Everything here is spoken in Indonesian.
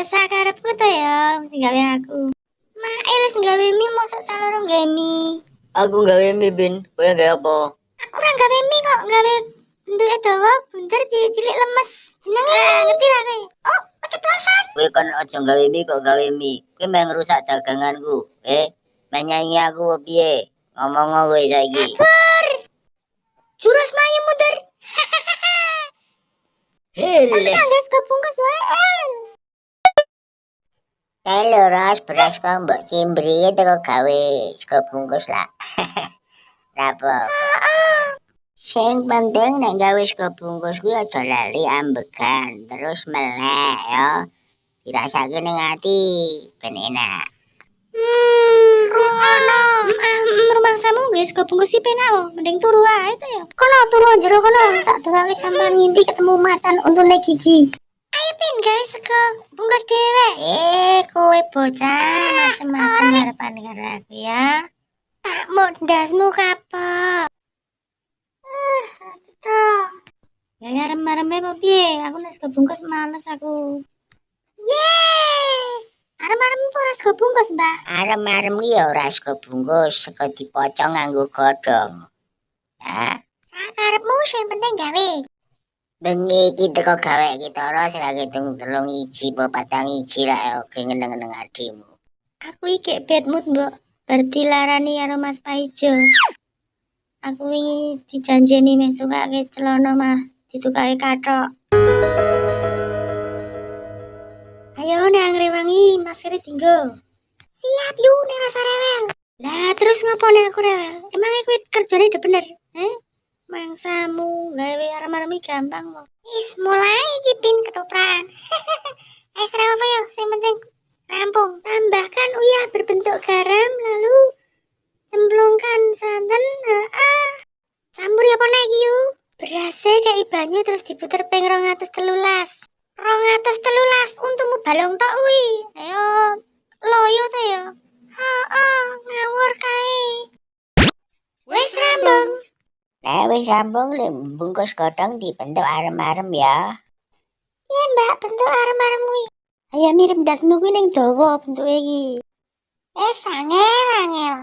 sakarepku to ya sing gawe aku. Mael wis gawe mie mosok calon gawe mie. Aku gawe mie bin, kowe gawe apa? Aku ora gawe mie kok, gawe bentuke dawa, bunder, cilik-cilik lemes. Jenenge ngerti ra kowe? Oh, keceplosan. Kowe kan aja gawe mie kok gawe mie. Kowe meh ngrusak daganganku. Menyaingi aku piye? Ngomong kowe saiki. Kabur. Jurus melayu mundur. Tapi Hele. guys kebungkus wae. Halo Ros, beras kok mbok cimbri teko gawe sego bungkus lah. Rapo? Sing penting nek gawe sego bungkus kuwi aja lali ambegan, terus melek ya. Dirasake ning ati ben enak. Rungono. Rumangsamu guys kebungkus si penak mending turu ae to ya. Kono turu jero kono tak delake sampean ngimpi ketemu macan untune gigi. Ayo pin guys sego bungkus dhewe. Kowe bocah macem-macem harapan karo aku ya. Tak mau ndasmu kapok. Ya arem-areme apa piye? Aku nek sego bungkus males aku. Yeay! Arem-arem ora sego bungkus, Mbah. arem-arem ki ya ora sego bungkus, sego dipocong nganggo godhong. Ya, Sakarepmu sing penting gawe. bengi iki teko gawe iki Tara sing ngitung 3 iji apa 4 iji lah oke ngeneng-ngeneng adimu. Aku iki bad mood, Mbok. Berdilarani karo Mas Paijo. Aku wingi dijanjeni meh tukake celana mah ditukake kathok. Ayo nang rewangi Mas Keri tinggo. Siap yu nek rasa rewel. Lah terus ngopo nek aku rewel? Emang kowe kerjane udah bener? Mangsamu gawe arem-arem gampang kok. Wis mulai iki pin ketoprakan. Wis ra apa ya, sing penting rampung. Tambahkan uyah berbentuk garam lalu cemplungkan santan. Campur apa nek iki yu? Berase kayak banyu terus diputer ping 213. 213 untukmu balong tok kuwi. Ayo loyo to ya. Ngawur kae. Wis rambung. Nah wis sambung lek bungkus godhong dibentuk arem-arem ya. Iya mbak, bentuk arem-arem kuwi. Ayo mirip ndasmu kuwi ning dawa bentuke iki. Angel.